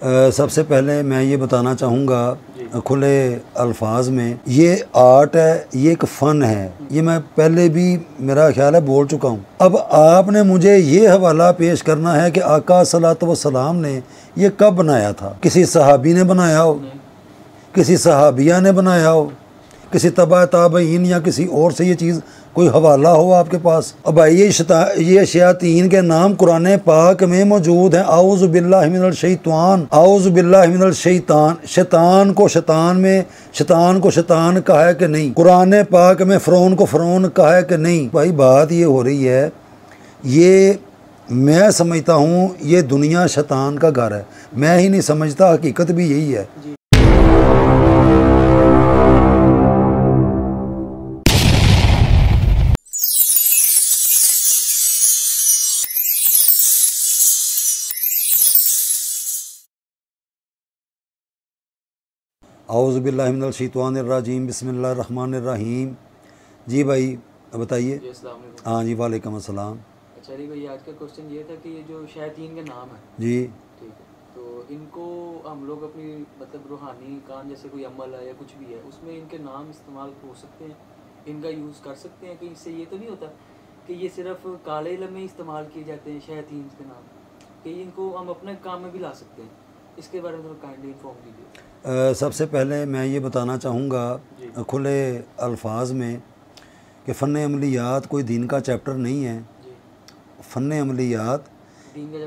सबसे पहले मैं ये बताना चाहूँगा खुले अल्फाज में, ये आर्ट है, ये एक फ़न है। ये मैं पहले भी मेरा ख्याल है बोल चुका हूँ। अब आपने मुझे ये हवाला पेश करना है कि आका सल्लल्लाहु अलैहि वसल्लम ने ये कब बनाया था। किसी सहाबी ने बनाया हो, किसी सहाबिया ने बनाया हो, किसी तबा ताबईन या किसी और से ये चीज़ कोई हवाला हो आपके पास। अब भाई ये शयातीन के नाम कुरान पाक में मौजूद हैं। आऊज़ु बिल्लाहि मिनल शैतान, आऊज़ु बिल्लाहि मिनल शैतान। शैतान को शैतान कहा है कि नहीं? कुरान पाक में फ़िरौन को फ़िरौन कहा है कि नहीं? भाई बात ये हो रही है, ये मैं समझता हूँ ये दुनिया शैतान का घर है। मैं ही नहीं समझता, हकीकत भी यही है। औज़ु बिल्लाहि मिनल शैतानिर रजीम, बिस्मिल्लाहिर रहमानिर रहीम। जी भाई बताइए। हाँ जी, वालेकुम अस्सलाम। अच्छा भाई, आज का क्वेश्चन ये था कि ये जो शयातीन के नाम है, जी ठीक है, तो इनको हम लोग अपनी मतलब रूहानी काम जैसे कोई अमल है या कुछ भी है उसमें इनके नाम इस्तेमाल हो सकते हैं, इनका यूज़ कर सकते हैं? कि इससे ये तो नहीं होता कि ये सिर्फ काले इल्म में इस्तेमाल किए जाते हैं शयातीन के नाम, कि इनको हम अपने काम में भी ला सकते हैं? इसके बारे में थोड़ा काइंडली इन्फॉर्म कीजिए। सबसे पहले मैं ये बताना चाहूँगा खुले अल्फाज में कि फ़न अमलियात कोई दीन का चैप्टर नहीं है। फ़न अमलियात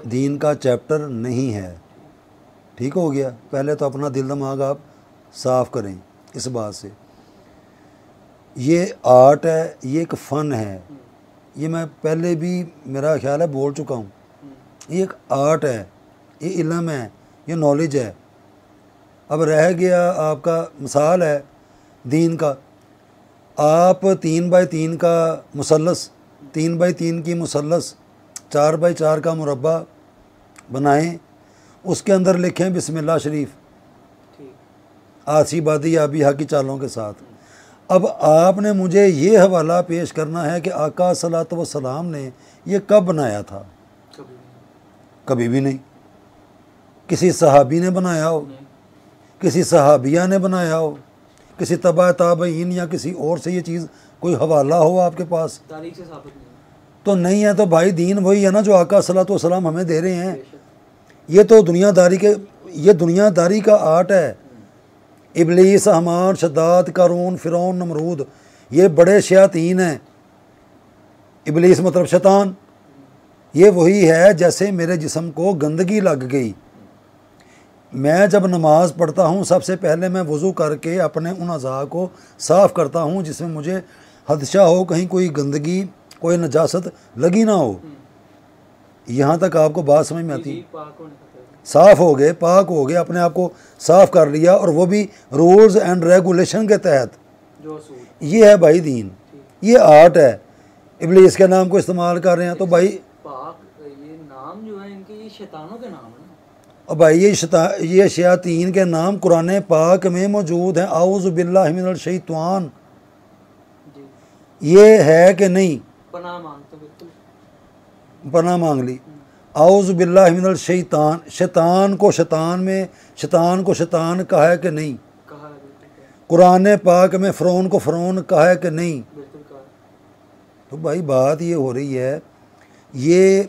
दीन का चैप्टर नहीं है। ठीक हो गया? पहले तो अपना दिल दिमाग आप साफ़ करें इस बात से। ये आर्ट है, ये एक फ़न है। ये मैं पहले भी मेरा ख्याल है बोल चुका हूँ। ये एक आर्ट है, ये इल्म है, ये नॉलेज है। अब रह गया आपका मिसाल है दीन का। आप 3x3 का मुसल्लस, 3x3 की मुसल्लस, 4x4 का मुरब्बा बनाएं, उसके अंदर लिखें बिस्मिल्लाह शरीफ, आसिबादी आबी हा की चालों के साथ। अब आपने मुझे ये हवाला पेश करना है कि आका सल्लल्लाहु अलैहि वसल्लम ने ये कब बनाया था। कभी भी नहीं। किसी सहाबी ने बनाया हो, किसी सहाबिया ने बनाया हो, किसी तबा ताबईन या किसी और से ये चीज़ कोई हवाला हो आपके पास, तारीख से साबित नहीं तो नहीं है। तो भाई दीन वही है ना जो आका सल्लल्लाहु अलैहि वसल्लम हमें दे रहे हैं। ये तो दुनियादारी का आर्ट है। इबलीस, हमान, शद्दाद, कारून, फ़िरौन, नमरूद, ये बड़े शयातीन हैं। इबलीस मतलब शैतान। ये वही है जैसे मेरे जिस्म को गंदगी लग गई। मैं जब नमाज़ पढ़ता हूँ सबसे पहले मैं वज़ू करके अपने उन अज़ा को साफ़ करता हूँ जिसमें मुझे हदशा हो कहीं कोई गंदगी, कोई नजासत लगी ना हो। यहाँ तक आपको बात समझ में आती? साफ़ हो गए, पाक हो गए, अपने आप को साफ़ कर लिया, और वो भी रूल्स एंड रेगुलेशन के तहत। ये है भाई दीन, ये आर्ट है। इब्लीस के नाम को इस्तेमाल कर रहे हैं तो भाई ये नाम जो है इनके, ये शैतानों के नाम है। अब भाई ये शयातीन के नाम कुरान पाक में मौजूद हैं। आऊज़ु बिल्लाहि मिनल शैतान, ये है कि नहीं? पनाह मांगते, बिल्कुल पनाह मांग ली। आऊज़ु बिल्लाहि मिनल शैतान, शैतान को शैतान कहा है कि नहीं? कहा है। कुरान पाक में फ़िरौन को फ़िरौन कहा है कि नहीं? बिल्कुल कहा। तो भाई बात ये हो रही है, ये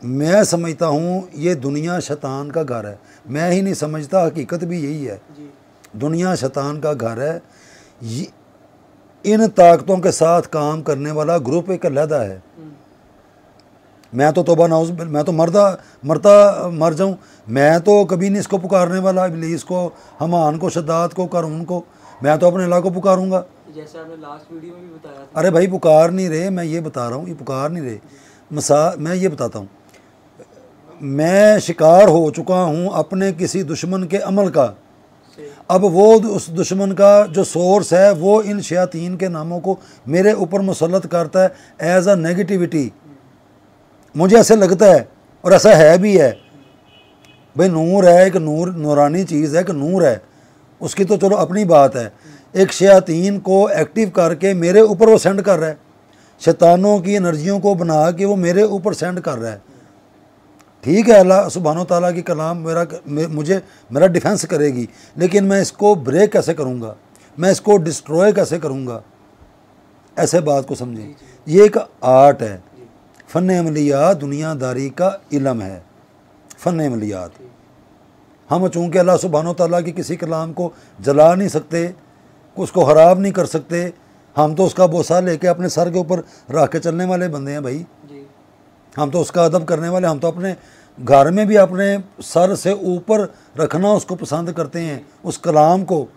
मैं समझता हूँ ये दुनिया शैतान का घर है। मैं ही नहीं समझता, हकीकत भी यही है। दुनिया शैतान का घर है। इन ताकतों के साथ काम करने वाला ग्रुप एक अलहदा है। मैं तो तौबा नाउज़, मैं तो मरता मर जाऊँ, मैं तो कभी नहीं इसको पुकारने वाला, इब्लीस को, हमान को, शद्दाद को, कारून को। मैं तो अपने अल्लाह को पुकारूंगा, जैसे आपने लास्ट वीडियो में भी बताया था। अरे भाई पुकार नहीं रहे, मैं ये बता रहा हूँ, ये पुकार नहीं रहे। मैं ये बताता हूँ, मैं शिकार हो चुका हूँ अपने किसी दुश्मन के अमल का। अब वो उस दुश्मन का जो सोर्स है वो इन शयातीन के नामों को मेरे ऊपर मुसल्लत करता है एज अ नेगेटिविटी। मुझे ऐसे लगता है, और ऐसा है भी है। भाई नूर है, एक नूरानी चीज़ है, कि नूर है, उसकी तो चलो अपनी बात है। एक शयातीन को एक्टिव करके मेरे ऊपर वो सेंड कर रहा है, शैतानों की एनर्जियों को बना के वो मेरे ऊपर सेंड कर रहा है। ठीक है, अल्लाह सुब्हानो तआला की कलाम मुझे मेरा डिफेंस करेगी, लेकिन मैं इसको ब्रेक कैसे करूँगा, मैं इसको डिस्ट्रॉय कैसे करूँगा, ऐसे बात को समझें। ये एक आर्ट है, फ़न अमलियात दुनियादारी का इल्म है, फ़न अमलियात। हम चूँकि अल्लाह सुब्हानो तआला की किसी कलाम को जला नहीं सकते, उसको ख़राब नहीं कर सकते, हम तो उसका बोसा लेके अपने सर के ऊपर रख के चलने वाले बंदे हैं भाई। हम तो उसका अदब करने वाले, हम तो अपने घर में भी अपने सर से ऊपर रखना उसको पसंद करते हैं, उस कलाम को।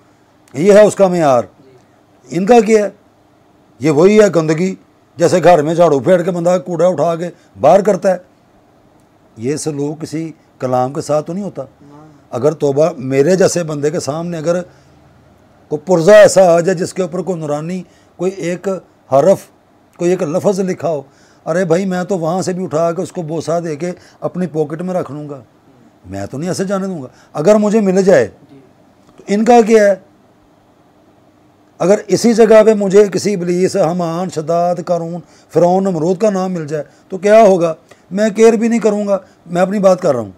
ये है उसका मेयार। इनका क्या है? ये वही है गंदगी, जैसे घर में झाड़ू फेंक के बंदा कूड़ा उठा के बाहर करता है। ये सलूक किसी कलाम के साथ तो नहीं होता। अगर तौबा मेरे जैसे बंदे के सामने अगर कोई पुर्जा ऐसा आ जाए जिसके ऊपर कोई नुरानी कोई एक हरफ कोई एक लफ्ज़ लिखा हो, अरे भाई मैं तो वहाँ से भी उठा के उसको बोसा दे के अपनी पॉकेट में रख लूँगा, मैं तो नहीं ऐसे जाने दूँगा। अगर मुझे मिल जाए तो इनका क्या है? अगर इसी जगह पे मुझे किसी इब्लीस, हमान, शद्दाद, कारून, फ़िरौन, नमरूद का नाम मिल जाए तो क्या होगा? मैं केयर भी नहीं करूँगा, मैं अपनी बात कर रहा हूँ,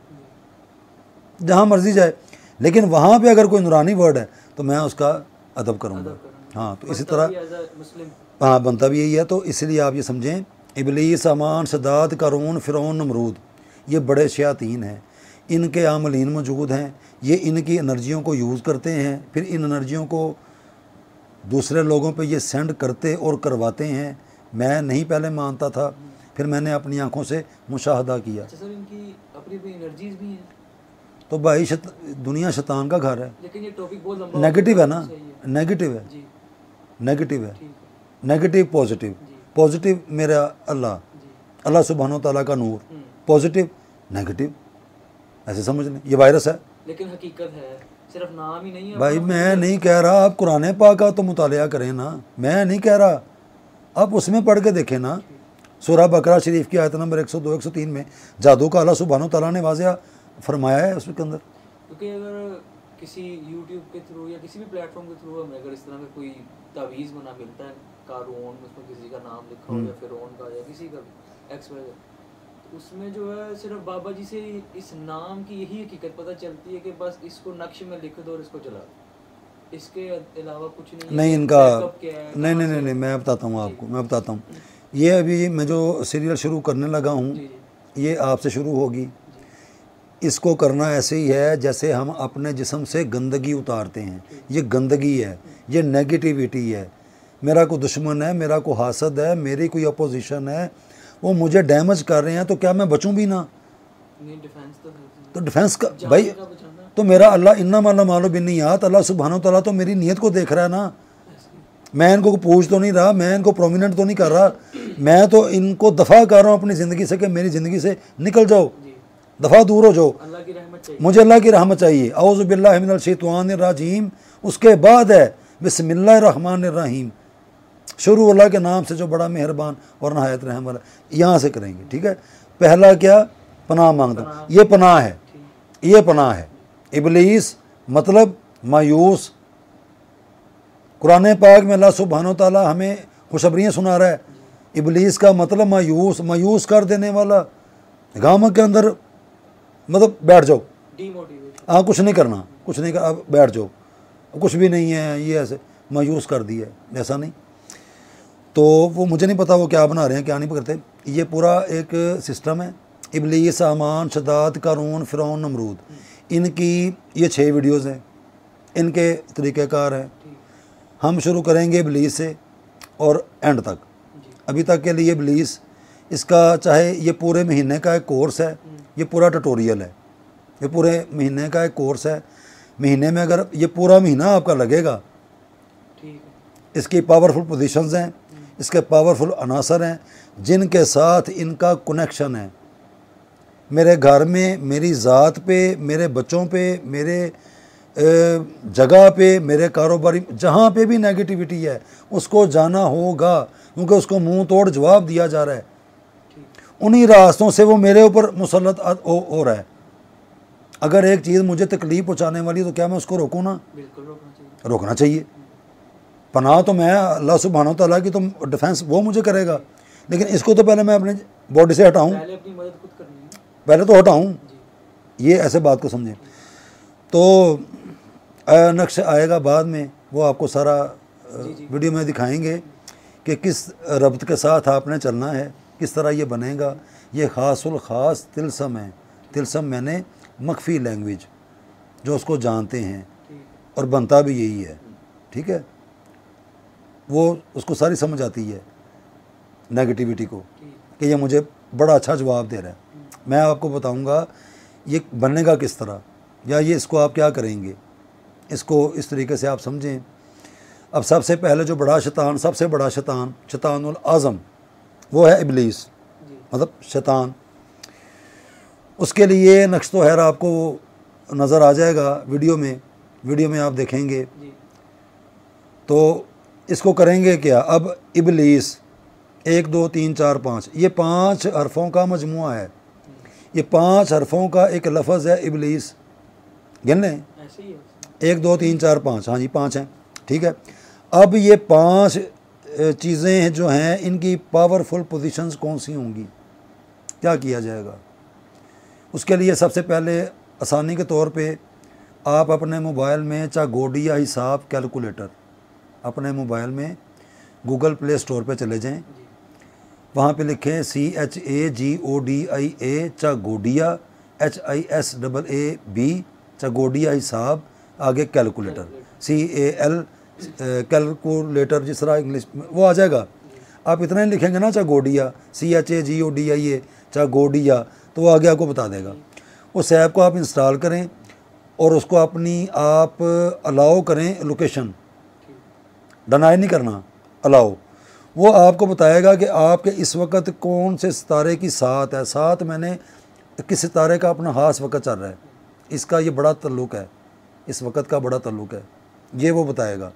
जहाँ मर्जी जाए। लेकिन वहाँ पे अगर कोई नूरानी वर्ड है तो मैं उसका अदब करूँगा। हाँ, तो इसी तरह हाँ बनता भी यही है। तो इसलिए आप ये समझें, इब्लीस, हमान, शद्दाद, कारून, फ़िरौन, नमरूद ये बड़े शयातीन हैं, इनके आमलीन मौजूद हैं। ये इनकी एनर्जियों को यूज़ करते हैं, फिर इन एनर्जियों को दूसरे लोगों पे ये सेंड करते और करवाते हैं। मैं नहीं पहले मानता था, फिर मैंने अपनी आंखों से मुशाहदा किया। अच्छा सर, इनकी अपनी अपनी एनर्जीज भी हैं। तो भाई दुनिया शैतान का घर है। लेकिन ये टॉपिक बहुत लंबा नेगेटिव है ना, नेगेटिव है, नेगेटिव है, नेगेटिव पॉजिटिव, पॉजिटिव मेरा अल्लाह, अल्लाह सुब्हानो तआला का नूर, पॉजिटिव नेगेटिव, ऐसे समझ लें। ये वायरस है, लेकिन हकीकत है, सिर्फ नाम ही नहीं है भाई। मैं नहीं कह रहा आप कुरान पाक का तो मुतालिया करें ना, मैं नहीं कह रहा, आप उसमें पढ़ के देखें ना। सूरह बकरा शरीफ की आयत नंबर 102 103 में जादू का अल्लाह सुब्हानो तआला ने वाज़िया फरमाया है उसके अंदर। क्योंकि अगर किसी यूट्यूब के थ्रू या किसी भी प्लेटफॉर्म के थ्रू हमें अगर इस तरह का कोई तावीज़ बना मिलता है, कारून उसमें किसी का नाम लिखा हो या फ़िरौन का या किसी का XYZ, तो उसमें जो है सिर्फ बाबा जी से इस नाम की यही हकीकत पता चलती है कि बस इसको नक्श में लिख दो और इसको जला दो, इसके अलावा कुछ नहीं। इनका नहीं, मैं बताता हूँ आपको, मैं बताता हूँ। ये अभी मैं जो सीरियल शुरू करने लगा हूँ, ये आपसे शुरू होगी। इसको करना ऐसे ही है जैसे हम अपने जिस्म से गंदगी उतारते हैं। ये गंदगी है, ये नेगेटिविटी है। मेरा कोई दुश्मन है, मेरा कोई हासद है, मेरी कोई अपोजिशन है, वो मुझे डैमेज कर रहे हैं, तो क्या मैं बचूं भी ना? तो डिफेंस का भाई, तो मेरा अल्लाह इन्ना माला मालो बिन्नियात, अल्लाह सुब्हानो तआला तो मेरी नीयत को देख रहा है ना। मैं इनको पूछ तो नहीं रहा, मैं इनको प्रोमिनेंट तो नहीं कर रहा, मैं तो इनको दफ़ा कर रहा हूँ अपनी ज़िंदगी से कि मेरी ज़िंदगी से निकल जाओ, दफ़ा दूर हो जाओ, मुझे अल्लाह की रहमत चाहिए। औज़ु बिल्लाहि मिनल शैतानिर रजीम, उसके बाद है बिस्मिल्लाहिर रहमानिर रहीम, शुरू अल्लाह के नाम से जो बड़ा मेहरबान और नहायत रहम वाला। यहाँ से करेंगे, ठीक है। पहला क्या? पनाह मांगता, ये पनाह है, ये पनाह है। इब्लीस मतलब मायूस। कुरान पाक में अल्लाह सुब्हानो तआला हमें खुशखबरियाँ सुना रहा है। इब्लीस का मतलब मायूस, मायूस कर देने वाला। गाम के अंदर मतलब बैठ जाओ, हाँ कुछ नहीं करना, कुछ नहीं कर, अब बैठ जाओ, कुछ भी नहीं है, ये ऐसे मायूस कर दिया है, ऐसा नहीं। तो वो मुझे नहीं पता वो क्या बना रहे हैं, क्या नहीं करते। ये पूरा एक सिस्टम है। इब्लीस, हमान, शद्दाद, कारून, फ़िरौन, नमरूद, इनकी ये 6 वीडियोज़ हैं, इनके तरीक़ेकार हैं। हम शुरू करेंगे इब्लीस से और एंड तक। अभी तक के लिए इब्लीस, इसका चाहे ये पूरे महीने का एक कोर्स है, ये पूरा ट्यूटोरियल है, ये पूरे महीने का एक कोर्स है। महीने में अगर ये पूरा महीना आपका लगेगा, इसकी पावरफुल पोजीशंस हैं, इसके पावरफुल अनासर हैं जिनके साथ इनका कनेक्शन है। मेरे घर में, मेरी ज़ात पे, मेरे बच्चों पे, मेरे जगह पे, मेरे कारोबारी, जहाँ पे भी नेगेटिविटी है उसको जाना होगा, क्योंकि उसको मुंह तोड़ जवाब दिया जा रहा है। उन्हीं रास्तों से वो मेरे ऊपर मुसल्लत हो रहा है। अगर एक चीज़ मुझे तकलीफ़ पहुँचाने वाली है तो क्या मैं उसको रोकूँ ना? बिल्कुल रोकना चाहिए। पनाह तो मैं अल्लाह सुब्हानो तआला की तो डिफेंस वो मुझे करेगा, लेकिन इसको तो पहले मैं अपने बॉडी से हटाऊँ। पहले तो हटाऊँ, ये ऐसे बात को समझें। तो नक्श आएगा बाद में, वो आपको सारा वीडियो में दिखाएंगे कि किस रब्त के साथ आपने चलना है, किस तरह ये बनेगा। ये ख़ासुल ख़ास तिलसम है। तिलसम मैंने मख्फी लैंग्वेज, जो उसको जानते हैं और बनता भी यही है, ठीक है। वो उसको सारी समझ आती है नेगेटिविटी को, कि ये मुझे बड़ा अच्छा जवाब दे रहा है। मैं आपको बताऊंगा ये बनेगा किस तरह, या ये इसको आप क्या करेंगे, इसको इस तरीके से आप समझें। अब सबसे पहले जो बड़ा शैतान, सबसे बड़ा शैतान, शैतानुल आज़म, वो है इब्लीस, मतलब शैतान। उसके लिए नक्श तो खैर आपको नज़र आ जाएगा वीडियो में आप देखेंगे। तो इसको करेंगे क्या, अब इब्लीस 1 2 3 4 5, ये 5 हरफों का मजमुआ है। ये 5 हरफों का एक लफ्ज़ है इब्लीस। गिन लें, 1 2 3 4 5, हाँ जी 5 हैं, ठीक है। अब ये 5 चीज़ें जो हैं, इनकी पावरफुल पोजीशंस कौन सी होंगी, क्या किया जाएगा। उसके लिए सबसे पहले आसानी के तौर पे आप अपने मोबाइल में चागोडिया हिसाब कैलकुलेटर, अपने मोबाइल में गूगल प्ले स्टोर पे चले जाएं, वहाँ पे लिखें CHAGODIA चागोडिया HISAAB चागोडिया हिसाब, आगे कैलकुलेटर CAL कैलकुलेटर, जिस तरह इंग्लिश में वो आ जाएगा। आप इतना ही लिखेंगे ना चागोडिया CHAGODIA चागोडिया, तो वो आगे आपको बता देगा। उस ऐप को आप इंस्टॉल करें और उसको अपनी आप अलाउ करें लोकेशन, डिनाई नहीं करना, अलाउ। वो आपको बताएगा कि आपके इस वक्त कौन से सितारे की साथ है। साथ मैंने किस सितारे का अपना ख़ास वक्त चल रहा है, इसका ये बड़ा ताल्लुक़ है, इस वक्त का बड़ा ताल्लुक़ है, ये वो बताएगा।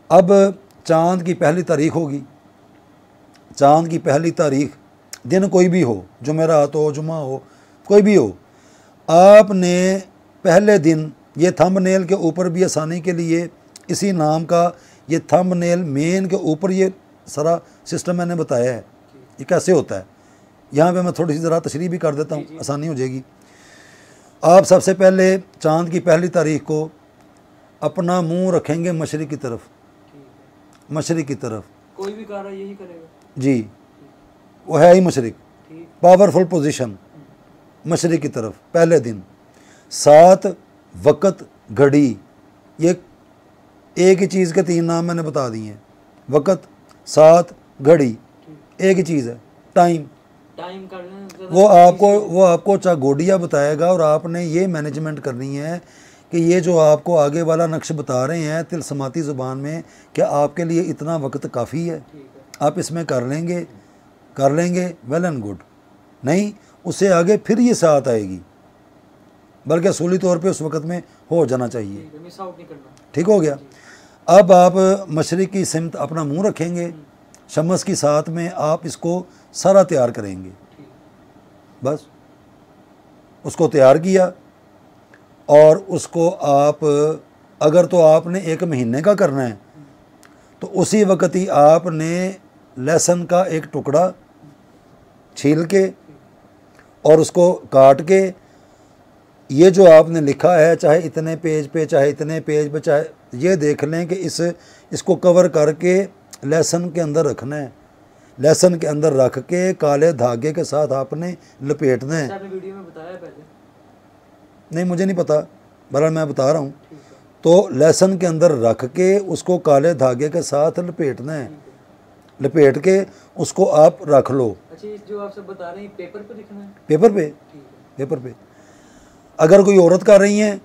अब चाँद की पहली तारीख होगी, चाँद की पहली तारीख, दिन कोई भी हो, जुमेरात हो, जुमा हो, कोई भी हो, आपने पहले दिन, ये थंबनेल के ऊपर भी आसानी के लिए इसी नाम का ये थंबनेल मेन के ऊपर ये सारा सिस्टम मैंने बताया है, ये कैसे होता है। यहाँ पे मैं थोड़ी सी ज़रा तशरीह भी कर देता हूँ, आसानी हो जाएगी। आप सबसे पहले चाँद की पहली तारीख को अपना मुंह रखेंगे मशरिक़ की तरफ, मशरिक़ की तरफ। कोई भी कार्य यही करेगा जी, वो है ही मशरिक़, पावरफुल पोजीशन मशरिक़ की तरफ पहले दिन। 7 वक़्त घड़ी, ये एक ही चीज़ के 3 नाम मैंने बता दिए हैं, वक़्त 7 घड़ी, एक ही चीज़ है, टाइम कर वो आपको चागोडिया बताएगा। और आपने ये मैनेजमेंट करनी है कि ये जो आपको आगे वाला नक्श बता रहे हैं तिलसमाती ज़ुबान में, क्या आपके लिए इतना वक्त काफ़ी है, आप इसमें कर लेंगे वेल एंड गुड, नहीं उससे आगे फिर ये साथ आएगी, बल्कि असूली तौर पे उस वक्त में हो जाना चाहिए, मिस आउट नहीं करना। ठीक हो गया। अब आप मशरिक़ की सिमत अपना मुंह रखेंगे, शमस की साथ में आप इसको सारा तैयार करेंगे, बस उसको तैयार किया। और उसको आप, अगर तो आपने 1 महीने का करना है तो उसी वक्त ही आपने लहसुन का एक टुकड़ा छील के और उसको काट के, ये जो आपने लिखा है चाहे इतने पेज पे चाहे इतने पेज पे, चाहे ये देख लें कि इसको कवर करके लहसुन के अंदर रखना है। लहसुन के अंदर रख के काले धागे के साथ आपने लपेटना है। आपने वीडियो में बताया पहले? नहीं मुझे नहीं पता, बहरहाल मैं बता रहा हूँ। तो लहसुन के अंदर रख के उसको काले धागे के साथ लपेटना है, लपेट के उसको आप रख लो। अच्छा, जो आप सब बता रहे हैं पेपर पे लिखना है? पेपर पे। अगर कोई औरत कर रही हैं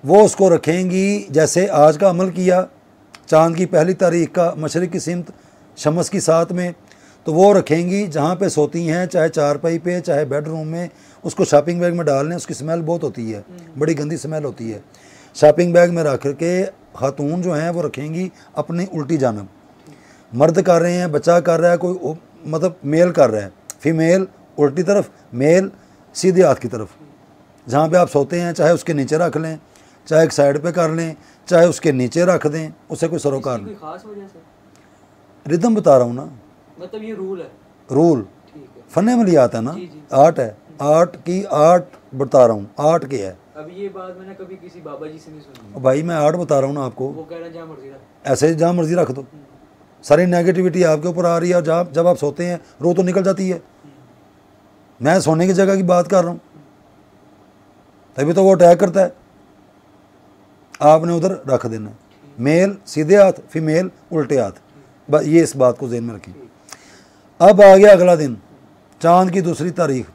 वो उसको रखेंगी, जैसे आज का अमल किया, चाँद की पहली तारीख का मशरिक़ की सिमत शमस की साथ में, तो वो रखेंगी जहाँ पे सोती हैं, चाहे चारपाई पे चाहे बेडरूम में, उसको शॉपिंग बैग में डाल लें। उसकी स्मेल बहुत होती है, बड़ी गंदी स्मेल होती है। शॉपिंग बैग में रख के खातून जो हैं वो रखेंगी अपनी उल्टी जानब। मर्द कर रहे हैं, बच्चा कर रहा है, कोई मतलब मेल कर रहा है, फीमेल उल्टी तरफ, मेल सीधे हाथ की तरफ। जहाँ पे आप सोते हैं चाहे उसके नीचे रख लें, चाहे एक साइड पे कर लें, चाहे उसके नीचे रख दें, उससे कोई सरोकार नहीं। खास वजह से रिदम बता रहा हूँ ना, मतलब ये रूल है, रूल फन अमलियात है ना, आर्ट है। आर्ट की आर्ट बता रहा हूँ, आर्ट क्या है। अब ये बात मैंने कभी किसी बाबा जी से नहीं सुनी। भाई मैं आर्ट बता रहा हूँ ना आपको, वो कह रहे हैं जहाँ मर्जी रख। ऐसे जहाँ मर्जी रख दो, सारी नेगेटिविटी आपके ऊपर आ रही है, और जब आप सोते हैं रो तो निकल जाती है। मैं सोने की जगह की बात कर रहा हूँ, तभी तो वो अटैक करता है। आपने उधर रख देना है, मेल सीधे हाथ, फीमेल उल्टे हाथ, ये इस बात को ज़हन में रखिए। अब आ गया अगला दिन, चांद की दूसरी तारीख।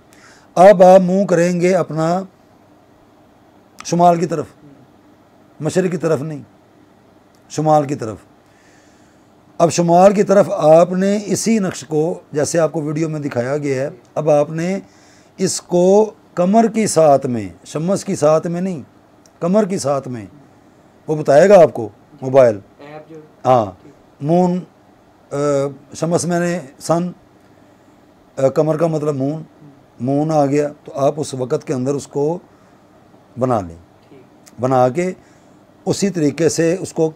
अब आप मुंह करेंगे अपना शुमाल की तरफ, मशरिक की तरफ नहीं, शुमाल की तरफ। अब शुमाल की तरफ आपने इसी नक्श को, जैसे आपको वीडियो में दिखाया गया है, अब आपने इसको कमर की साथ में, शम्स की साथ में नहीं, कमर की साथ में, वो बताएगा आपको मोबाइल। हाँ, मून, शम्स मैंने सन, कमर का मतलब मून, मून आ गया, तो आप उस वक़्त के अंदर उसको बना लें, बना के उसी तरीके से उसको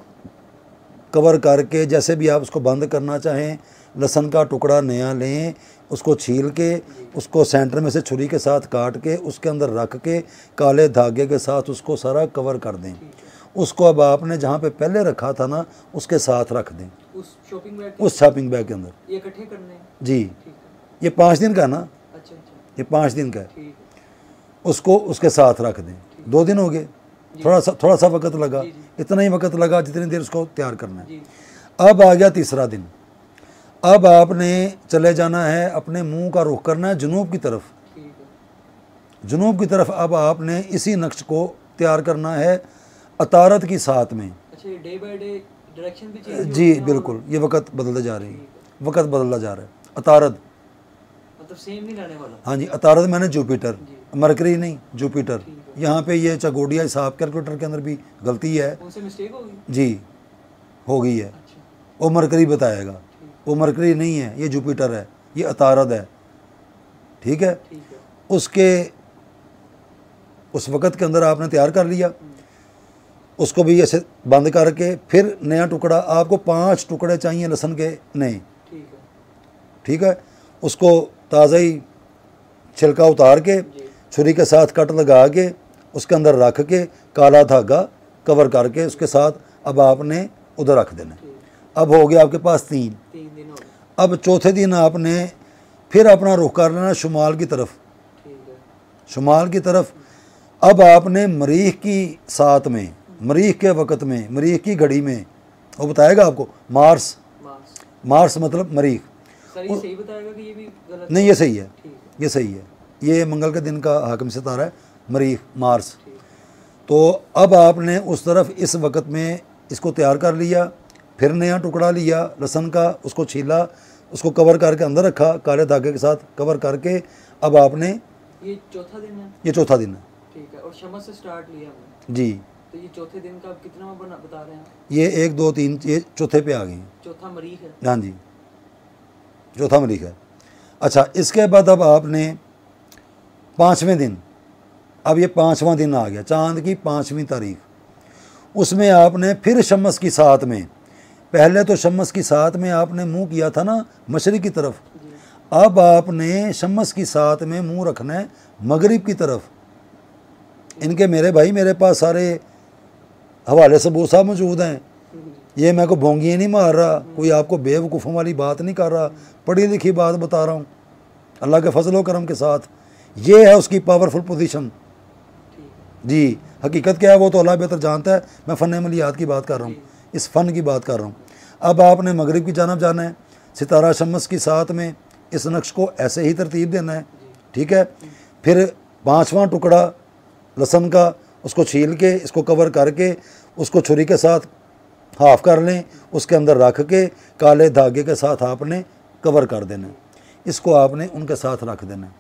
कवर करके, जैसे भी आप उसको बंद करना चाहें, लहसुन का टुकड़ा नया लें, उसको छील के, उसको सेंटर में से छुरी के साथ काट के उसके अंदर रख के काले धागे के साथ उसको सारा कवर कर दें। उसको अब आपने जहाँ पे पहले रखा था ना, उसके साथ रख दें, उस शॉपिंग बैग के अंदर। ये इकट्ठे करने हैं जी, ये 5 दिन का ना, अच्छा, ये 5 दिन का है, उसको उसके साथ रख दें। 2 दिन हो गए, थोड़ा सा वक्त लगा, इतना ही वक्त लगा जितनी देर उसको तैयार करना है। अब आ गया तीसरा दिन। अब आपने चले जाना है, अपने मुंह का रुख करना है जनूब की तरफ, जनूब की तरफ। अब आपने इसी नक्श को तैयार करना है अतारत की साथ में। अच्छा, डे बाय डे डायरेक्शन भी चेंज? जी बिल्कुल, ये वक्त बदलते जा रही है, वक्त बदलता जा रहा है। अतारत मतलब सेम नहीं रहने वाला। हाँ जी, अतारत मैंने जुपिटर, मरकरी नहीं, जुपिटर। यहाँ पे ये चगोडिया हिसाब कैलकुलेटर के अंदर भी गलती है, उनसे मिस्टेक होगी जी, हो गई है। वो मरकरी बताएगा, वो मरकरी नहीं है, ये जुपिटर है, ये अतारत है, ठीक है। उसके उस वक़्त के अंदर आपने तैयार कर लिया, उसको भी ऐसे बंद करके फिर नया टुकड़ा, आपको 5 टुकड़े चाहिए लहसुन के नए, ठीक है। उसको ताज़ा ही छिलका उतार के छुरी के साथ कट लगा के उसके अंदर रख के काला धागा कवर करके उसके साथ अब आपने उधर रख देना। अब हो गया आपके पास 3 दिन हो गए। अब चौथे दिन आपने फिर अपना रुख कर लेना शुमाल की तरफ, शुमाल की तरफ। अब आपने मरीख की साथ में, मरीख के वक़्त में, मरीख की घड़ी में, वो बताएगा आपको मार्स, मार्स मतलब मरीख। सर ये सही बताएगा कि ये भी गलत? नहीं, ये सही है, ये सही है, ये मंगल के दिन का हाकिम सितारा है, मरीख, मार्स। तो अब आपने उस तरफ इस वक़्त में इसको तैयार कर लिया, फिर नया टुकड़ा लिया लहसुन का, उसको छीला, उसको कवर करके अंदर रखा, काले धागे के साथ कवर करके। अब आपने, ये चौथा दिन है? ये चौथा दिन है, ठीक है। और शम्स से स्टार्ट लिया हमने जी, तो ये चौथे दिन का कितना बता रहे हैं? ये 1 2 3, ये चौथे पे आ गए, चौथा मरीख है। हाँ जी, चौथा मरीख है। अच्छा, इसके बाद अब आपने 5वें दिन, अब ये 5वां दिन आ गया, चांद की 5वीं तारीख। उसमें आपने फिर शम्स की साथ में, पहले तो शम्स की साथ में आपने मुंह किया था ना मशरिक की तरफ, अब आपने शम्स की साथ में मुंह रखना है मगरिब की तरफ। इनके मेरे भाई, मेरे पास सारे हवाले सबूत साहब मौजूद हैं, ये मैं को भोंगियाँ नहीं मार रहा, कोई आपको बेवकूफ़ों वाली बात नहीं कर रहा, पढ़ी लिखी बात बता रहा हूँ अल्लाह के फजल व करम के साथ। ये है उसकी पावरफुल पोजीशन जी। हकीकत क्या है वो तो अल्लाह बेहतर जानता है, मैं फ़न अमलियात की बात कर रहा हूँ, इस फ़न की बात कर रहा हूँ। अब आपने मगरिब की जानब जाना है, सितारा शम्स की साथ में इस नक्श को ऐसे ही तरतीब देना है, ठीक है। फिर 5वां टुकड़ा लहसुन का, उसको छील के इसको कवर करके उसको छुरी के साथ हाफ़ कर लें, उसके अंदर रख के काले धागे के साथ आपने कवर कर देना है। इसको आपने उनके साथ रख देना है।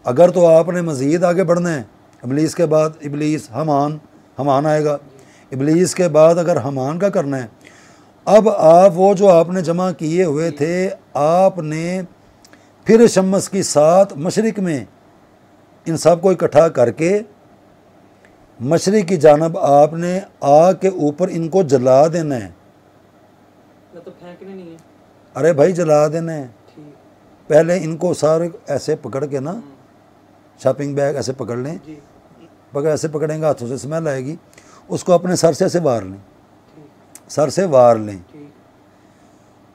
अगर तो आपने मज़ीद आगे बढ़ना है, इबलीस के बाद इबलीस, हमान आएगा, इबलीस के बाद अगर हमान का करना है, अब आप वो जो आपने जमा किए हुए थे, आपने फिर शम्स की साथ मशरिक में इन सब को इकट्ठा करके मशरिक की जानब आपने आग के ऊपर इनको जला देना है। तो फेंकने नहीं है? अरे भाई जला देना है। पहले इनको सारे ऐसे पकड़ के ना शॉपिंग बैग ऐसे पकड़ लें, जी, ऐसे पकड़ेंगे हाथों से स्मेल आएगी, उसको अपने सर से ऐसे वार लें, ठीक, सर से वार लें। ठीक,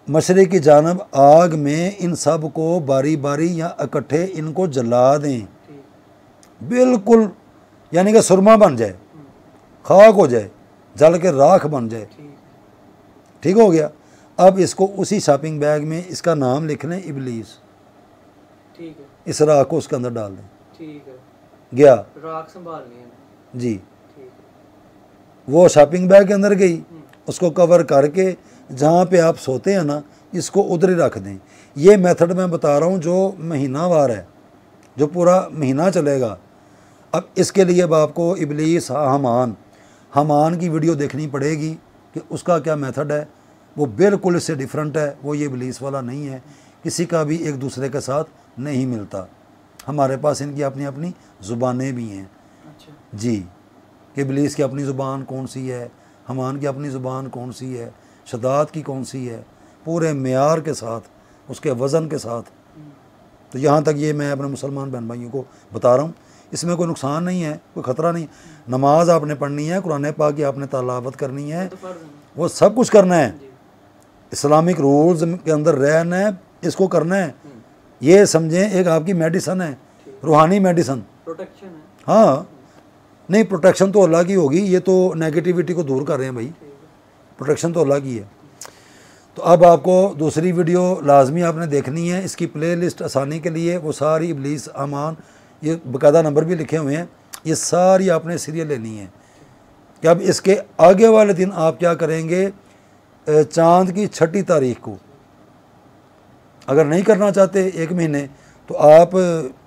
मशरिक़ की जानब आग में इन सब को बारी बारी या इकट्ठे इनको जला दें, ठीक, बिल्कुल, यानी कि सुरमा बन जाए, खाक हो जाए, जल के राख बन जाए। ठीक, ठीक हो गया। अब इसको उसी शॉपिंग बैग में इसका नाम लिख लें इबलीस, ठीक है, इस राख को उसके अंदर डाल दें। ठीक है, गया राख संभालनी है। जी, ठीक है, वो शॉपिंग बैग के अंदर गई, उसको कवर करके जहाँ पे आप सोते हैं ना, इसको उधर ही रख दें। ये मेथड मैं बता रहा हूँ जो महीनावार है, जो पूरा महीना चलेगा। अब इसके लिए अब आपको इबलीस हमान की वीडियो देखनी पड़ेगी कि उसका क्या मेथड है। वो बिल्कुल इससे डिफरेंट है, वो ये इबलीस वाला नहीं है, किसी का भी एक दूसरे के साथ नहीं मिलता। हमारे पास इनकी अपनी अपनी ज़ुबानें भी हैं। अच्छा, जी, कि इबलीस की अपनी ज़ुबान कौन सी है, हमान की अपनी ज़ुबान कौन सी है, शदात की कौन सी है, पूरे मेयार के साथ, उसके वज़न के साथ। तो यहाँ तक ये मैं अपने मुसलमान बहन भाइयों को बता रहा हूँ। इसमें कोई नुकसान नहीं है, कोई ख़तरा नहीं। नमाज आपने पढ़नी है, कुरान पाक की आपने तलावत करनी है, तो फर्ज है ना। वो सब कुछ करना है। जी, इस्लामिक रूल्स के अंदर रहना है, इसको करना है। ये समझें एक आपकी मेडिसन है, रूहानी मेडिसन। प्रोटेक्शन है। हाँ, नहीं, प्रोटेक्शन तो अल्लाह की होगी, ये तो नेगेटिविटी को दूर कर रहे हैं भाई, ठीक है, प्रोटेक्शन तो अल्लाह की है। तो अब आपको दूसरी वीडियो लाजमी आपने देखनी है। इसकी प्लेलिस्ट आसानी के लिए वो सारी इबलीस अमान, ये बाकायदा नंबर भी लिखे हुए हैं, ये सारी आपने सीरियल लेनी है। कि अब इसके आगे वाले दिन आप क्या करेंगे, चांद की 6ठी तारीख को, अगर नहीं करना चाहते एक महीने, तो आप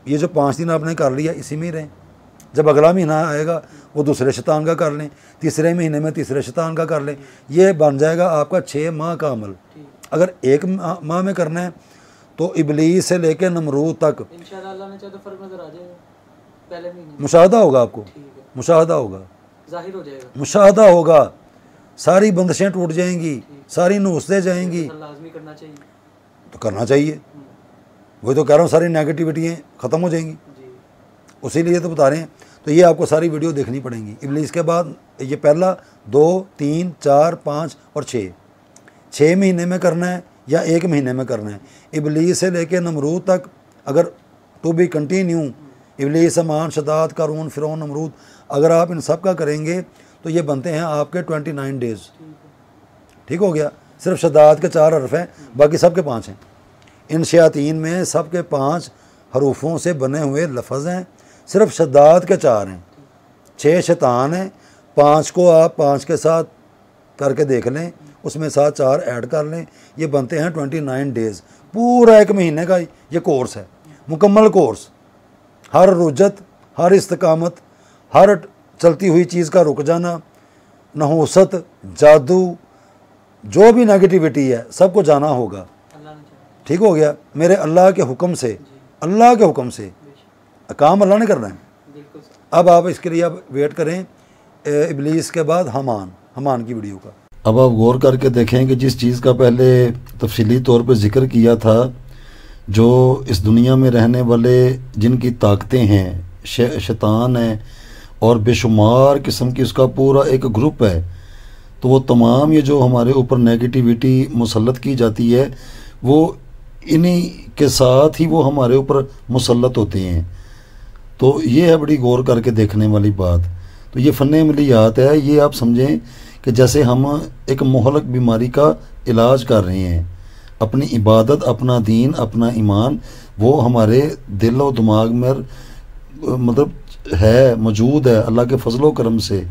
ये जो 5 दिन आपने कर लिया इसी में ही रहें। जब अगला महीना आएगा वो दूसरे शैतान का कर लें, तीसरे महीने में तीसरे शैतान का कर लें। ये बन जाएगा आपका 6 माह का अमल। अगर एक माह में करना है तो इबलीस से लेकर नमरूद तक इंशाअल्लाह अल्लाह ने चाहे तो फर्क नजर आ जाएगा पहले महीने में। मुशाहदा होगा, आपको ठीक है, मुशाहदा होगा, जाहिर हो जाएगा, मुशाहदा होगा, सारी बंदिशें टूट जाएंगी, सारी नूसते जाएंगी। तो लाजमी करना चाहिए। तो करना चाहिए, वही तो कह रहा हूँ, सारी नेगेटिविटियाँ ख़त्म हो जाएंगी, जी, उसी लिए तो बता रहे हैं। तो ये आपको सारी वीडियो देखनी पड़ेंगी। इबलीस के बाद ये पहला 2, 3, 4, 5 और 6 महीने में करना है या 1 महीने में करना है। इबलीस से लेके नमरूद तक, अगर टू बी कंटिन्यू, इबलीस, अमान, शदात, कारून, फिरौन, नमरूद, अगर आप इन सब का करेंगे तो ये बनते हैं आपके 29 डेज़। ठीक हो गया। सिर्फ शदात के 4 हरफ हैं, बाकी सब के 5 हैं। इन शयातीन में सब के 5 हरूफों से बने हुए लफ्ज़ हैं, सिर्फ शदात के 4 हैं। 6 शैतान हैं, 5 को आप 5 के साथ करके देख लें, उसमें साथ 4 ऐड कर लें, ये बनते हैं 29 डेज़। पूरा 1 महीने का ये कोर्स है, मुकम्मल कोर्स। हर रुजत, हर इस्तकामत, हर चलती हुई चीज़ का रुक जाना, नहूसत, जादू, जो भी नेगेटिविटी है सबको जाना होगा। अल्लाह ने चाहा। ठीक हो गया। मेरे अल्लाह के हुक्म से, अल्लाह के हुक्म से काम अल्लाह ने करना है। बिल्कुल सर। अब आप इसके लिए अब वेट करें इबलीस के बाद हमान की वीडियो का। अब आप गौर करके देखें कि जिस चीज़ का पहले तफसीली तौर पर जिक्र किया था, जो इस दुनिया में रहने वाले जिनकी ताकतें हैं, शैतान है और बेशुमार किस्म की उसका पूरा एक ग्रुप है, तो वो तमाम ये जो हमारे ऊपर नेगेटिविटी मुसल्लत की जाती है, वो इन्हीं के साथ ही वो हमारे ऊपर मुसल्लत होते हैं। तो ये है बड़ी गौर करके देखने वाली बात। तो ये फ़न अमलियात है, ये आप समझें कि जैसे हम एक मुहलक बीमारी का इलाज कर रहे हैं। अपनी इबादत, अपना दीन, अपना ईमान, वो हमारे दिल और दिमाग में मतलब है, मौजूद है अल्लाह के फजलो करम से।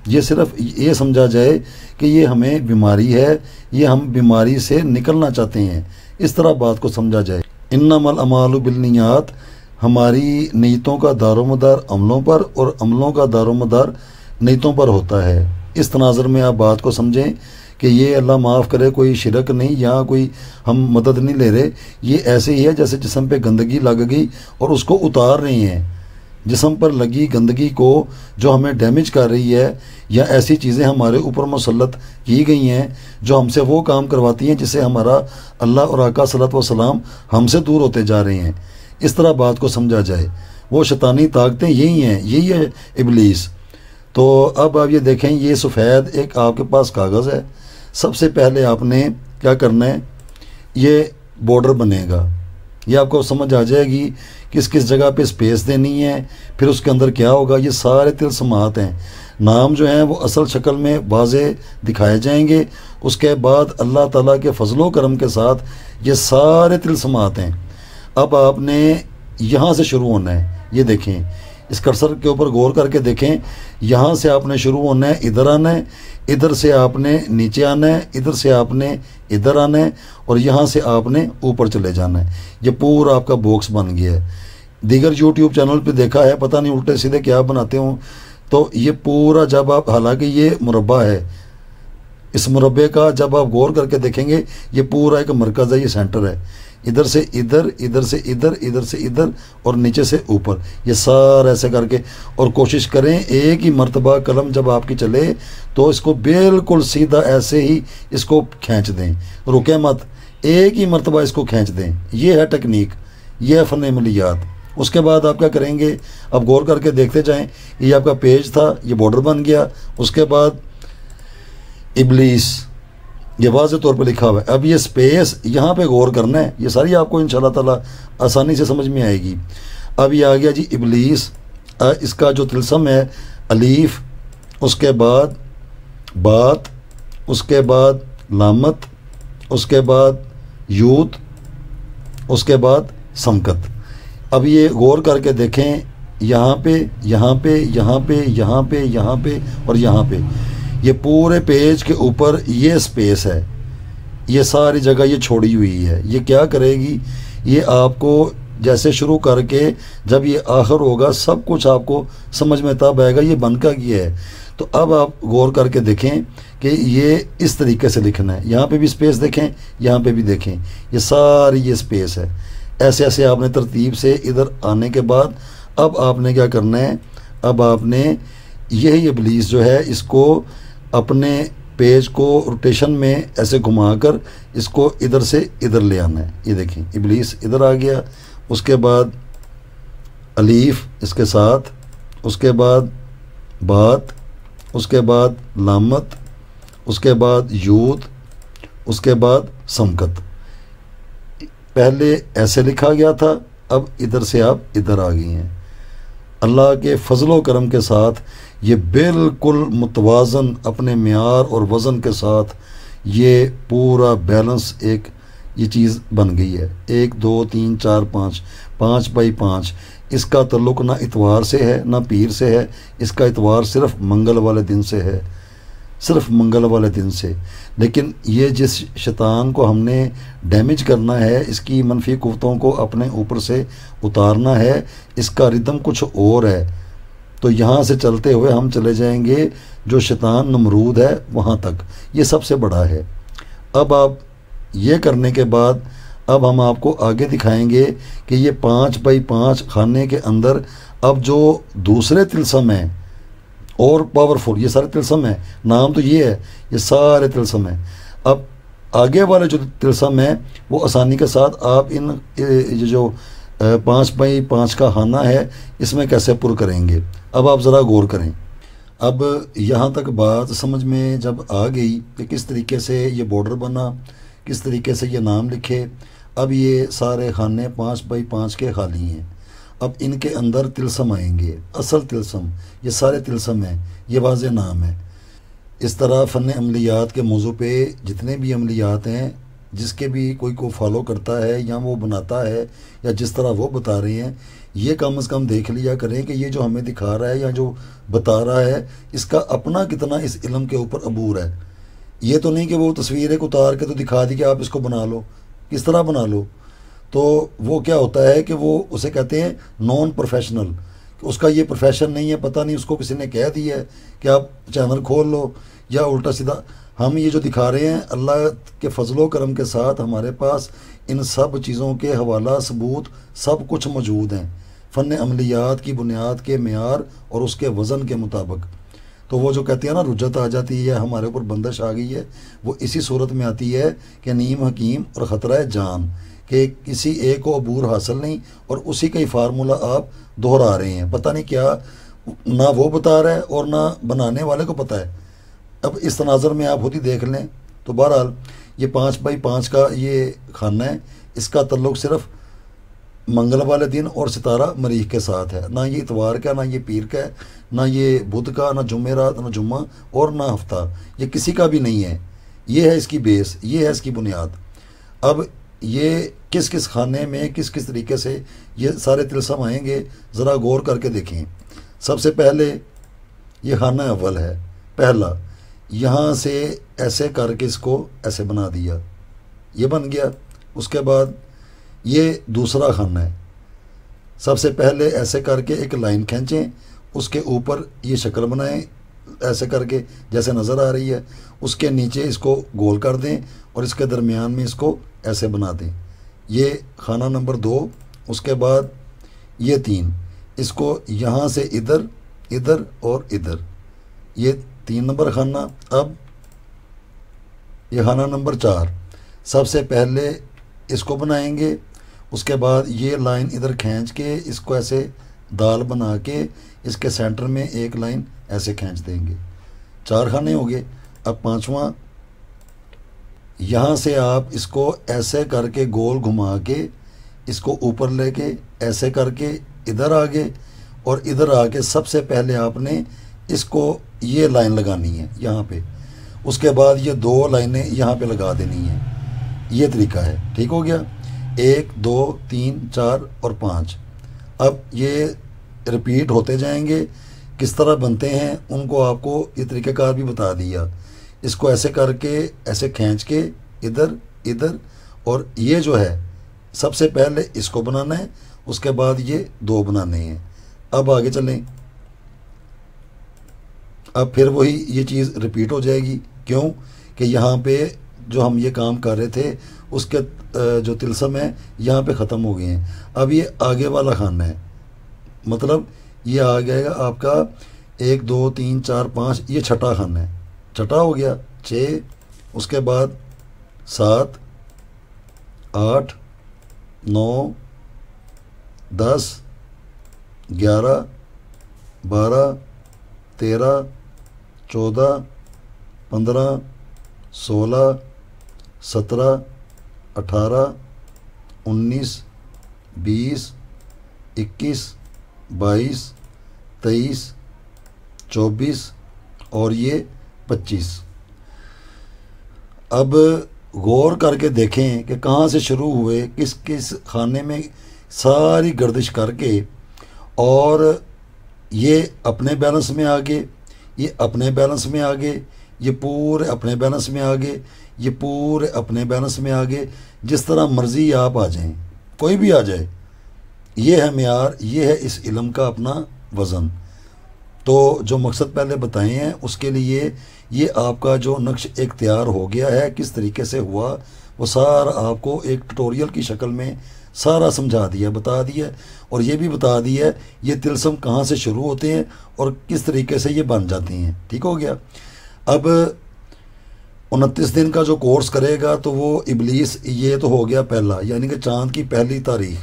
ये सिर्फ ये समझा जाए कि ये हमें बीमारी है, ये हम बीमारी से निकलना चाहते हैं, इस तरह बात को समझा जाए। इन्नमल अमालु बिन्नियात, हमारी नीयतों का दारोमदार अमलों पर और अमलों का दारोमदार नीयतों पर होता है। इस तनाज़ुर में आप बात को समझें कि ये अल्लाह माफ़ करे कोई शिरक नहीं, यहाँ कोई हम मदद नहीं ले रहे। ये ऐसे ही है जैसे जिस्म पे गंदगी लग गई और उसको उतार रहे हैं। जिस्म पर लगी गंदगी को जो हमें डैमेज कर रही है, या ऐसी चीज़ें हमारे ऊपर मुसल्लत की गई हैं जो हमसे वो काम करवाती हैं जिससे हमारा अल्लाह और आका सल्लल्लाहु अलैहि वसल्लम हमसे दूर होते जा रहे हैं। इस तरह बात को समझा जाए। वो शैतानी ताकतें यही हैं, यही है इबलीस। तो अब आप ये देखें, ये सफ़ेद एक आपके पास कागज़ है। सबसे पहले आपने क्या करना है, ये बॉर्डर बनेगा, ये आपको समझ आ जाएगी किस किस जगह पे स्पेस देनी है, फिर उसके अंदर क्या होगा। ये सारे तिलस्मात हैं, नाम जो हैं वो असल शक्ल में वाज़े दिखाए जाएंगे। उसके बाद अल्लाह ताला के फजलो करम के साथ ये सारे तिलस्मात हैं। अब आपने यहाँ से शुरू होना है। ये देखें, इस कर्सर के ऊपर गौर करके देखें, यहाँ से आपने शुरू होना है, इधर आना है, इधर से आपने नीचे आना है, इधर से आपने इधर आना है, और यहाँ से आपने ऊपर चले जाना है। ये पूरा आपका बॉक्स बन गया है। दीगर यूट्यूब चैनल पे देखा है, पता नहीं उल्टे सीधे क्या बनाते हों। तो ये पूरा जब आप, हालांकि ये मुरब्बा है, इस मुरब्बे का जब आप गौर करके देखेंगे ये पूरा एक मरकज़ है, ये सेंटर है। इधर से इधर, इधर से इधर, इधर से इधर, और नीचे से ऊपर, ये सारा ऐसे करके। और कोशिश करें एक ही मर्तबा कलम जब आपकी चले तो इसको बिल्कुल सीधा ऐसे ही इसको खींच दें, रुके मत, एक ही मर्तबा इसको खींच दें। ये है टेक्निक, ये है फ़न अमलियात। उसके बाद आप क्या करेंगे, अब गौर करके देखते जाएं। ये आपका पेज था, ये बॉर्डर बन गया। उसके बाद इबलीस, ये वाज़े तौर पे लिखा हुआ है। अब ये स्पेस यहाँ पे गौर करना है, ये सारी आपको इंशाल्लाह ताला आसानी से समझ में आएगी। अब ये आ गया जी इबलीस, इसका जो तिलस्म है अलीफ, उसके बाद बात, उसके बाद लामत, उसके बाद यूत, उसके बाद समकत। अब ये गौर करके देखें, यहाँ पे, यहाँ पे, यहाँ पे, यहाँ पे, यहाँ पे और यहाँ पे, ये पूरे पेज के ऊपर ये स्पेस है, ये सारी जगह ये छोड़ी हुई है। ये क्या करेगी, ये आपको जैसे शुरू करके जब ये आखिर होगा सब कुछ आपको समझ में तब आएगा ये बन का किया है। तो अब आप गौर करके देखें कि ये इस तरीके से लिखना है। यहाँ पे भी स्पेस देखें, यहाँ पे भी देखें, ये सारी ये स्पेस है। ऐसे ऐसे आपने तरतीब से इधर आने के बाद अब आपने क्या करना है, अब आपने यही इबलीस जो है इसको अपने पेज को रोटेशन में ऐसे घुमाकर इसको इधर से इधर ले आना है। ये देखें, इबलीस इधर आ गया, उसके बाद अलीफ इसके साथ, उसके बाद बात, उसके बाद लामत, उसके बाद यूत, उसके बाद समकत। पहले ऐसे लिखा गया था, अब इधर से आप इधर आ गई हैं। अल्लाह के फजलो करम के साथ ये बिल्कुल मुतवाज़न अपने म्यार और वज़न के साथ ये पूरा बैलेंस एक ये चीज़ बन गई है। 1 2 3 4 5, 5 बाई 5। इसका ताल्लुक़ ना इतवार से है ना पीर से है, इसका इतवार सिर्फ मंगल वाले दिन से है, सिर्फ मंगल वाले दिन से। लेकिन ये जिस शैतान को हमने डैमेज करना है, इसकी मनफी कुव्वतों को अपने ऊपर से उतारना है, इसका रिदम कुछ और है। तो यहाँ से चलते हुए हम चले जाएंगे जो शैतान नमरूद है वहाँ तक, ये सबसे बड़ा है। अब आप ये करने के बाद अब हम आपको आगे दिखाएंगे कि ये 5 बाई 5 खाने के अंदर अब जो दूसरे तिलस्म हैं और पावरफुल, ये सारे तिलस्म हैं, नाम तो ये है, ये सारे तिलस्म हैं। अब आगे वाले जो तिलस्म हैं वो आसानी के साथ आप इन ये जो 5 बाई 5 का खाना है इसमें कैसे पुर करेंगे। अब आप ज़रा गौर करें। अब यहाँ तक बात समझ में जब आ गई कि किस तरीके से ये बॉर्डर बना, किस तरीके से ये नाम लिखे। अब ये सारे खाने 5 बाई 5 के खाली हैं। अब इनके अंदर तिलस्म आएंगे, असल तिलस्म, ये सारे तिलस्म हैं, ये वाज़े नाम है। इस तरह फ़न अमलियात के मौजू पे जितने भी अमलियात हैं, जिसके भी कोई को फॉलो करता है या वो बनाता है या जिस तरह वो बता रहे हैं, ये कम से कम देख लिया करें कि ये जो हमें दिखा रहा है या जो बता रहा है इसका अपना कितना इस इल्म के ऊपर अबूर है। ये तो नहीं कि वो तस्वीर एक उतार के तो दिखा दी कि आप इसको बना लो, किस तरह बना लो। तो वो क्या होता है कि वो उसे कहते हैं नॉन प्रोफेशनल, उसका ये प्रोफेशन नहीं है, पता नहीं उसको किसी ने कह दिया है कि आप चैनल खोल लो या उल्टा सीधा। हम ये जो दिखा रहे हैं अल्लाह के फजलो करम के साथ हमारे पास इन सब चीज़ों के हवाला सबूत सब कुछ मौजूद हैं, फ़न अमलियात की बुनियाद के मेयार और उसके वज़न के मुताबिक। तो वो जो कहते हैं ना रुजत आ जाती है, हमारे ऊपर बंदिश आ गई है, वो इसी सूरत में आती है कि नीम हकीम और ख़तरा जान, कि किसी एक को अबूर हासिल नहीं और उसी का ही फार्मूला आप दोहरा रहे हैं, पता नहीं क्या ना वो बता रहा है और ना बनाने वाले को पता है। अब इस तनाज़र में आप खुद ही देख लें। तो बहरहाल ये 5x5 का ये खाना है, इसका तल्लुक़ सिर्फ मंगल वाले दिन और सितारा मरीख के साथ है, ना ये इतवार का, ना ये पीर का है, ना ये बुध का, ना जुमेरात, ना जुम्मा और ना हफ्ता, ये किसी का भी नहीं है। ये है इसकी बेस, ये है इसकी बुनियाद। अब ये किस किस खाने में किस किस तरीके से ये सारे तिलस्म आएंगे, ज़रा गौर करके देखें। सबसे पहले ये खाना अव्वल है, पहला यहाँ से ऐसे करके इसको ऐसे बना दिया, ये बन गया। उसके बाद ये दूसरा खाना है, सबसे पहले ऐसे करके एक लाइन खींचें, उसके ऊपर ये शक्ल बनाएं ऐसे करके जैसे नज़र आ रही है, उसके नीचे इसको गोल कर दें और इसके दरमियान में इसको ऐसे बना दें। ये खाना नंबर 2। उसके बाद ये 3, इसको यहाँ से इधर, इधर और इधर, ये 3 नंबर खाना। अब ये खाना नंबर 4, सबसे पहले इसको बनाएंगे, उसके बाद ये लाइन इधर खींच के इसको ऐसे दाल बना के इसके सेंटर में एक लाइन ऐसे खींच देंगे। 4 खाने हो गए। अब 5वां, यहाँ से आप इसको ऐसे करके गोल घुमा के इसको ऊपर लेके ऐसे करके इधर आगे और इधर आके सबसे पहले आपने इसको ये लाइन लगानी है यहाँ पे, उसके बाद ये 2 लाइनें यहाँ पे लगा देनी है। ये तरीका है, ठीक हो गया। 1 2 3 4 और 5। अब ये रिपीट होते जाएंगे। किस तरह बनते हैं उनको आपको ये तरीक़ाकार भी बता दिया। इसको ऐसे करके ऐसे खींच के इधर इधर, और ये जो है सबसे पहले इसको बनाना है, उसके बाद ये 2 बनाने हैं। अब आगे चलें। अब फिर वही ये चीज़ रिपीट हो जाएगी। क्यों कि यहाँ पे जो हम ये काम कर रहे थे उसके जो तिलस्म है यहाँ पे ख़त्म हो गए हैं। अब ये आगे वाला खाना है, मतलब ये आ जाएगा आपका 1 2 3 4 5, ये छठा खाना है। छठा हो गया 6, उसके बाद 7 8 9 10 11 12 13 14 15 16 17 18 19 20 21 22 23 24 और ये 25। अब गौर करके देखें कि कहाँ से शुरू हुए, किस किस खाने में सारी गर्दिश करके, और ये अपने बैलेंस में आ गए, ये अपने बैलेंस में आ गए, ये पूरे अपने बैलेंस में आ गए, ये पूरे अपने बैलेंस में आ गए। जिस तरह मर्ज़ी आप आ जाएं, कोई भी आ जाए, ये है मेयार, ये है इस इल्म का अपना वज़न। तो जो मकसद पहले बताए हैं उसके लिए ये आपका जो नक्श एक तैयार हो गया है, किस तरीके से हुआ वो सारा आपको एक ट्यूटोरियल की शक्ल में सारा समझा दिया, बता दिया, और ये भी बता दिया ये तिलस्म कहाँ से शुरू होते हैं और किस तरीके से ये बन जाते हैं। ठीक हो गया। अब 29 दिन का जो कोर्स करेगा तो वो इबलीस, ये तो हो गया पहला, यानी कि चाँद की पहली तारीख,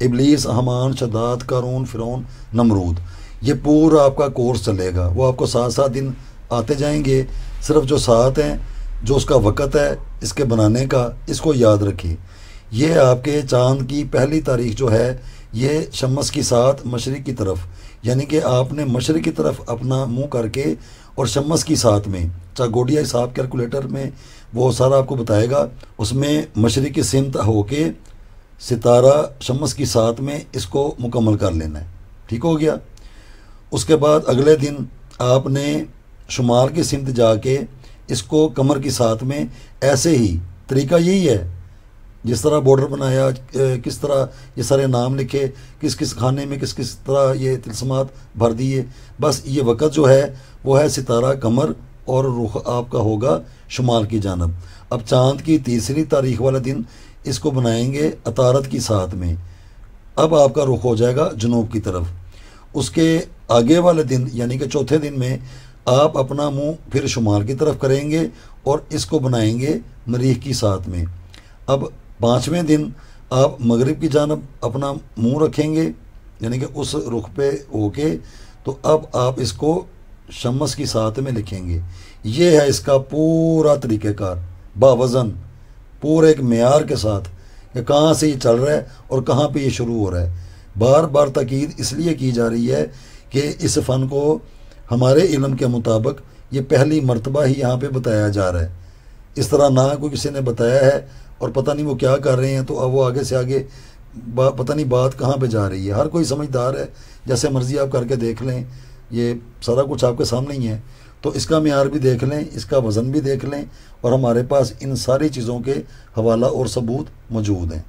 इबलीस, हमान, शद्दाद, कारून, फ़िरौन, नमरूद, ये पूरा आपका कोर्स चलेगा। वो आपको 7-7 दिन आते जाएंगे। सिर्फ जो 7 हैं, जो उसका वक़्त है इसके बनाने का, इसको याद रखिए। ये आपके चाँद की पहली तारीख जो है ये शम्स की 7 मशरिक़ की तरफ, यानी कि आपने मशरिक़ की तरफ अपना मुंह करके और शम्स की 7 में, चागोडिया हिसाब कैलकुलेटर में वो सारा आपको बताएगा, उसमें मशरिक़ की सिमत होके सितारा शम्स की 7 में इसको मुकम्मल कर लेना है। ठीक हो गया। उसके बाद अगले दिन आपने शुमाल की सिमत जाके इसको कमर की 7 में, ऐसे ही तरीका यही है जिस तरह बॉर्डर बनाया, किस तरह ये सारे नाम लिखे, किस किस खाने में किस किस तरह ये तिलस्मात भर दिए। बस ये वक़्त जो है वो है सितारा कमर और रुख आपका होगा शुमाल की जानब। अब चाँद की तीसरी तारीख वाला दिन इसको बनाएंगे अतारत की 7 में, अब आपका रुख हो जाएगा जनूब की तरफ। उसके आगे वाले दिन यानी कि चौथे दिन में आप अपना मुंह फिर शुमाल की तरफ करेंगे और इसको बनाएंगे मरीख की 7 में। अब 5वें दिन आप मगरिब की जानब अपना मुंह रखेंगे, यानी कि उस रुख पे होके, तो अब आप इसको शम्स की साथ में लिखेंगे। ये है इसका पूरा तरीक़ेकार, बावज़न, पूरे एक मेयार के साथ कि कहाँ से ये चल रहा है और कहाँ पे ये शुरू हो रहा है। बार बार ताकीद इसलिए की जा रही है कि इस फ़न को हमारे इल्म के मुताबिक ये पहली मर्तबा ही यहाँ पे बताया जा रहा है। इस तरह ना कोई किसी ने बताया है और पता नहीं वो क्या कर रहे हैं, तो अब वो आगे से आगे पता नहीं बात कहाँ पे जा रही है। हर कोई समझदार है, जैसे मर्ज़ी आप करके देख लें, ये सारा कुछ आपके सामने ही है। तो इसका मेयार भी देख लें, इसका वज़न भी देख लें, और हमारे पास इन सारी चीज़ों के हवाला और सबूत मौजूद हैं।